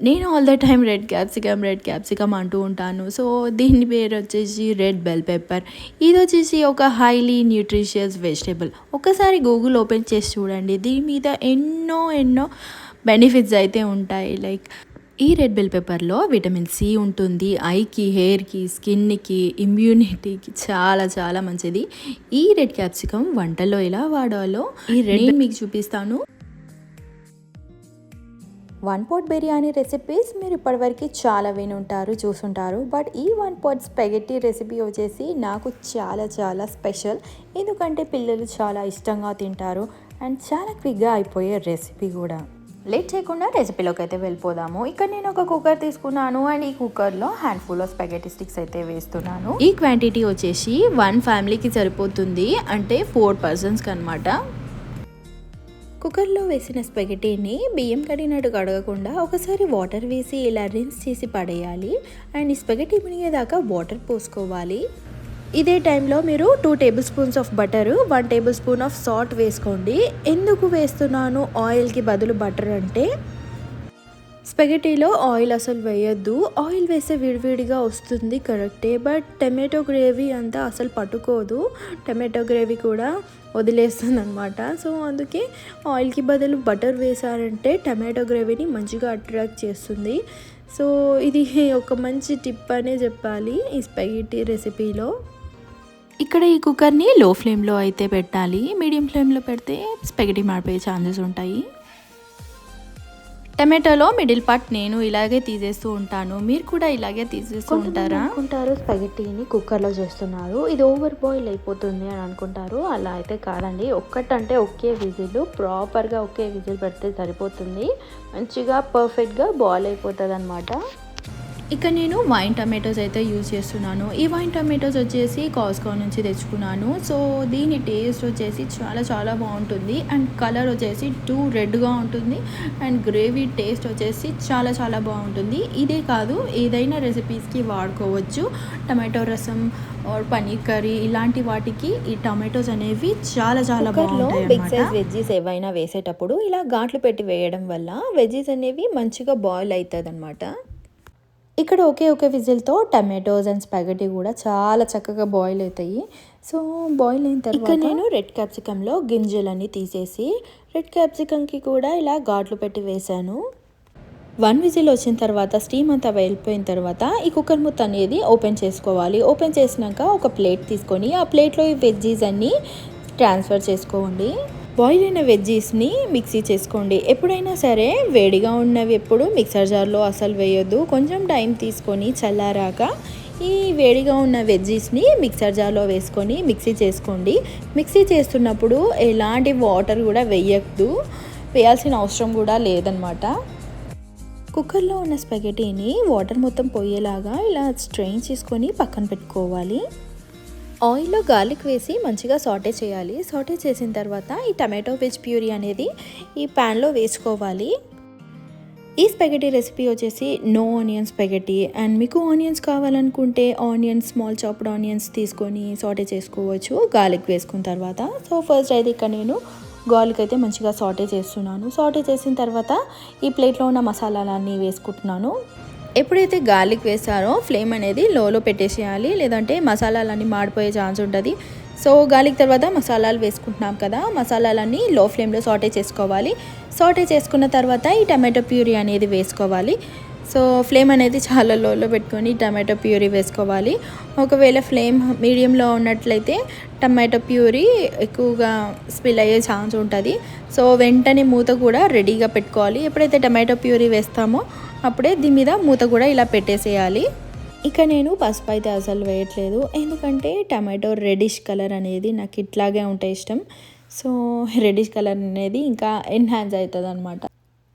నేను all the time red capsicum అంటూ ఉంటాను. సో దీని పేరు వచ్చేసి రెడ్ బెల్ పెప్పర్. ఇది వచ్చేసి ఒక హైలీ న్యూట్రిషియస్ వెజిటేబుల్. ఒకసారి గూగుల్ ఓపెన్ చేసి చూడండి, దీని మీద ఎన్నో బెనిఫిట్స్ అయితే ఉంటాయి. లైక్ ఈ రెడ్ బెల్ పెప్పర్లో విటమిన్ సి ఉంటుంది. ఐకి, హెయిర్కి, స్కిన్కి, ఇమ్యూనిటీకి చాలా మంచిది. ఈ రెడ్ క్యాప్సికమ్ వంటల్లో ఎలా వాడాలో ఈ రెడ్ మీకు చూపిస్తాను. 1 pot బిర్యానీ రెసిపీస్ మీరు ఇప్పటివరకు చాలా చూసుంటారు. బట్ ఈ 1 pot స్పెగెటీ రెసిపీ వచ్చేసి నాకు చాలా స్పెషల్. ఎందుకంటే పిల్లలు చాలా ఇష్టంగా తింటారు అండ్ చాలా క్విక్గా అయిపోయే రెసిపీ కూడా. లేట్ చేయకుండా రెసిపీలోకి అయితే వెళ్ళిపోదాము. ఇక్కడ నేను ఒక కుక్కర్ తీసుకున్నాను అండ్ ఈ కుక్కర్లో హ్యాండ్ఫుల్ ఆఫ్ స్పెగెటీ స్టిక్స్ అయితే వేస్తున్నాను. ఈ క్వాంటిటీ వచ్చేసి 1 ఫ్యామిలీకి సరిపోతుంది, అంటే 4 personsకి అనమాట. కుక్కర్లో వేసిన స్పెగెటీని బియ్యం కడిగినట్టు కడగకుండా ఒకసారి వాటర్ వేసి ఇలా రిన్స్ చేసి పడేయాలి. అండ్ ఈ స్పెగెటీ మునిగేదాకా వాటర్ పోసుకోవాలి. ఇదే టైంలో మీరు 2 tablespoons of butter, 1 tablespoon of salt వేసుకోండి. ఎందుకు వేస్తున్నాను ఆయిల్కి బదులు బటర్ అంటే, స్పెగెటీలో ఆయిల్ అసలు వేయొద్దు. ఆయిల్ వేస్తే విడివిడిగా వస్తుంది కరెక్టే, బట్ టమాటో గ్రేవీ అంతా అసలు పట్టుకోదు. టమాటో గ్రేవీ కూడా వదిలేస్తుంది అనమాట. సో అందుకే ఆయిల్కి బదులు బటర్ వేసారంటే టమాటో గ్రేవీని మంచిగా అట్రాక్ట్ చేస్తుంది. సో ఇది ఒక మంచి టిప్ అనే చెప్పాలి ఈ స్పెగెటీ రెసిపీలో. ఇక్కడ ఈ కుక్కర్ని లో ఫ్లేమ్లో అయితే పెట్టాలి. మీడియం ఫ్లేమ్లో పెడితే స్పెగెటీ మాడిపోయే ఛాన్సెస్ ఉంటాయి. టమాటోలో మిడిల్ పార్ట్ నేను ఇలాగే తీసేస్తూ ఉంటాను. మీరు కూడా ఇలాగే తీసేస్తూ ఉంటారా? అనుకుంటారు స్పెగెటీని కుక్కర్లో చేస్తున్నారు, ఇది ఓవర్ బాయిల్ అయిపోతుంది అని అనుకుంటారు. అలా అయితే కాదండి. ఒక్కటంటే ఒకే విజిల్, ప్రాపర్గా ఒకే విజిల్ పెడితే సరిపోతుంది. మంచిగా పర్ఫెక్ట్గా బాయిల్ అయిపోతుంది అనమాట. ఇక నేను వైన్ టమాటోస్ అయితే యూజ్ చేస్తున్నాను. ఈ వైన్ టమాటోస్ వచ్చేసి కాస్కో నుంచి తెచ్చుకున్నాను. సో దీని టేస్ట్ వచ్చేసి చాలా బాగుంటుంది అండ్ కలర్ వచ్చేసి రెడ్గా ఉంటుంది అండ్ గ్రేవీ టేస్ట్ వచ్చేసి చాలా బాగుంటుంది. ఇదే కాదు, ఏదైనా రెసిపీస్కి వాడుకోవచ్చు. టమాటో రసం ఆర్ పన్నీర్ కర్రీ ఇలాంటి వాటికి ఈ టమాటోస్ అనేవి చాలా బాగుంటాయి. బిగ్ సైజ్ వెజ్జీస్ ఏవైనా వేసేటప్పుడు ఇలా ఘాట్లు పెట్టి వేయడం వల్ల వెజ్జీస్ అనేవి మంచిగా బాయిల్ అవుతుంది అనమాట. ఇక్కడ ఒకే విజిల్తో టమాటోస్ అండ్ స్పాగెటీ కూడా చాలా చక్కగా బాయిల్ అవుతాయి. సో బాయిల్ అయిన తర్వాత ఇక్కడ నేను రెడ్ క్యాప్సికంలో గింజలన్నీ తీసేసి రెడ్ క్యాప్సికంకి కూడా ఇలా ఘాట్లు పెట్టి వేసాను. 1 విజిల్ వచ్చిన తర్వాత స్టీమ్ అంతా వెళ్ళిపోయిన తర్వాత ఈ కుక్కర్ మూత అనేది ఓపెన్ చేసుకోవాలి. ఓపెన్ చేసినాక ఒక ప్లేట్ తీసుకొని ఆ ప్లేట్లో ఈ వెజ్జీస్ అన్నీ ట్రాన్స్ఫర్ చేసుకోండి. బాయిల్ అయిన వెజ్జీస్ని మిక్సీ చేసుకోండి. ఎప్పుడైనా సరే వేడిగా ఉన్నవి ఎప్పుడు మిక్సర్ జార్లో అసలు వేయొద్దు. కొంచెం టైం తీసుకొని చల్లారాక ఈ వేడిగా ఉన్న వెజ్జీస్ని మిక్సర్ జార్లో వేసుకొని మిక్సీ చేసుకోండి. మిక్సీ చేస్తున్నప్పుడు ఎలాంటి వాటర్ కూడా వేయాల్సిన అవసరం కూడా లేదనమాట. కుక్కర్లో ఉన్న స్పెగెటీని వాటర్ మొత్తం పోయేలాగా ఇలా స్ట్రెయిన్ చేసుకొని పక్కన పెట్టుకోవాలి. ఆయిల్లో గార్లిక్ వేసి మంచిగా సాటే చేయాలి. సాటే చేసిన తర్వాత ఈ టమాటో వెజ్ ప్యూరీ అనేది ఈ ప్యాన్లో వేసుకోవాలి. ఈ స్పెగెటీ రెసిపీ వచ్చేసి నో ఆనియన్ స్పెగెటీ అండ్ మీకు ఆనియన్స్ కావాలనుకుంటే స్మాల్ చాప్డ్ ఆనియన్స్ తీసుకొని సాటే చేసుకోవచ్చు గార్లిక్ వేసుకున్న తర్వాత. సో ఫస్ట్ అయితే ఇక్కడ నేను గార్లిక్ అయితే మంచిగా సాటే చేస్తున్నాను. సాటే చేసిన తర్వాత ఈ ప్లేట్లో ఉన్న మసాలాలన్నీ వేసుకుంటున్నాను. ఎప్పుడైతే గార్లిక్ వేస్తారో ఫ్లేమ్ అనేది లోలో పెట్టేసేయాలి, లేదంటే మసాలాలన్నీ మాడిపోయే ఛాన్స్ ఉంటుంది. సో గార్లిక్ తర్వాత మసాలాలు వేసుకుంటున్నాం కదా, మసాలాలన్నీ లో ఫ్లేమ్లో సాటే చేసుకోవాలి. సాటే చేసుకున్న తర్వాత ఈ టమాటో ప్యూరీ అనేది వేసుకోవాలి. సో ఫ్లేమ్ అనేది చాలా లోలో పెట్టుకొని టమాటో ప్యూరీ వేసుకోవాలి. ఒకవేళ ఫ్లేమ్ మీడియంలో ఉన్నట్లయితే టమాటో ప్యూరీ ఎక్కువగా స్పిల్ అయ్యే ఛాన్స్ ఉంటుంది. సో వెంటనే మూత కూడా రెడీగా పెట్టుకోవాలి. ఎప్పుడైతే టమాటో ప్యూరీ వేస్తామో అప్పుడే దీని మీద మూత కూడా ఇలా పెట్టేసేయాలి. ఇక నేను పసుపు అయితే అసలు వేయట్లేదు, ఎందుకంటే టమాటో రెడిష్ కలర్ అనేది నాకు ఇట్లాగే ఉంటే ఇష్టం. సో రెడిష్ కలర్ అనేది ఇంకా ఎన్హాన్స్ అవుతుంది అనమాట.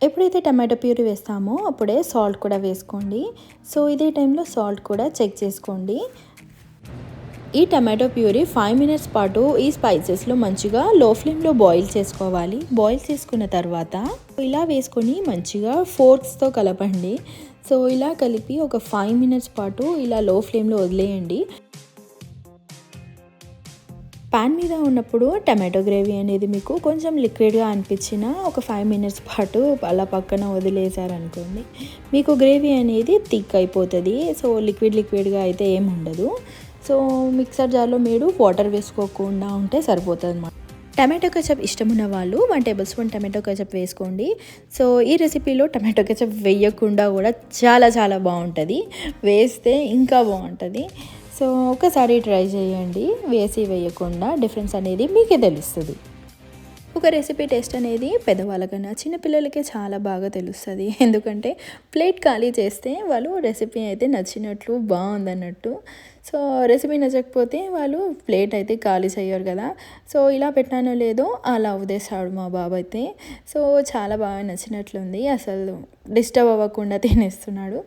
ఎప్పుడైతే టమాటో ప్యూరీ వేస్తామో అప్పుడే సాల్ట్ కూడా వేసుకోండి. సో ఇదే టైంలో సాల్ట్ కూడా చెక్ చేసుకోండి. ఈ టమాటో ప్యూరీ 5 minutes పాటు ఈ స్పైసెస్లో మంచిగా లో ఫ్లేమ్లో బాయిల్ చేసుకోవాలి. బాయిల్ చేసుకున్న తర్వాత ఇలా వేసుకొని మంచిగా ఫోర్క్స్తో కలపండి. సో ఇలా కలిపి ఒక 5 minutes పాటు ఇలా లో ఫ్లేమ్లో వదిలేయండి. పాన్ మీద ఉన్నప్పుడు టమాటో గ్రేవీ అనేది మీకు కొంచెం లిక్విడ్గా అనిపించిన ఒక 5 మినిట్స్ పాటు అలా పక్కన వదిలేసారనుకోండి, మీకు గ్రేవీ అనేది థిక్ అయిపోతుంది. సో లిక్విడ్గా అయితే ఏమి ఉండదు. సో మిక్సర్ జార్లో మీరు వాటర్ వేసుకోకుండా ఉంటే సరిపోతుంది అన్నమాట. టమాటో కెచప్ ఇష్టమున్న వాళ్ళు 1 టేబుల్ స్పూన్ టమాటో కెచప్ వేసుకోండి. సో ఈ రెసిపీలో టమాటో కెచప్ వేయకుండా కూడా చాలా బాగుంటుంది, వేస్తే ఇంకా బాగుంటుంది. సో ఒకసారి ట్రై చేయండి, వేసి వేయకుండా డిఫరెన్స్ అనేది మీకే తెలుస్తుంది. ఒక రెసిపీ టేస్ట్ అనేది పెద్దవాళ్ళకన్నా చిన్నపిల్లలకే చాలా బాగా తెలుస్తుంది. ఎందుకంటే ప్లేట్ ఖాళీ చేస్తే వాళ్ళు రెసిపీ అయితే నచ్చినట్లు బాగుందన్నట్టు. సో రెసిపీ నచ్చకపోతే వాళ్ళు ప్లేట్ అయితే ఖాళీ చేయరు కదా. సో ఇలా పెట్టానో లేదో అలా వదిలేసాడు మా బాబు అయితే. సో చాలా బాగా నచ్చినట్లుంది, అసలు డిస్టర్బ్ అవ్వకుండా తినేస్తున్నాడు.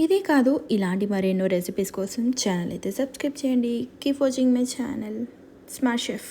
ఇదే కాదు, ఇలాంటి మరెన్నో రెసిపీస్ కోసం ఛానల్ అయితే సబ్స్క్రైబ్ చేయండి. Keep watching my channel smart chef.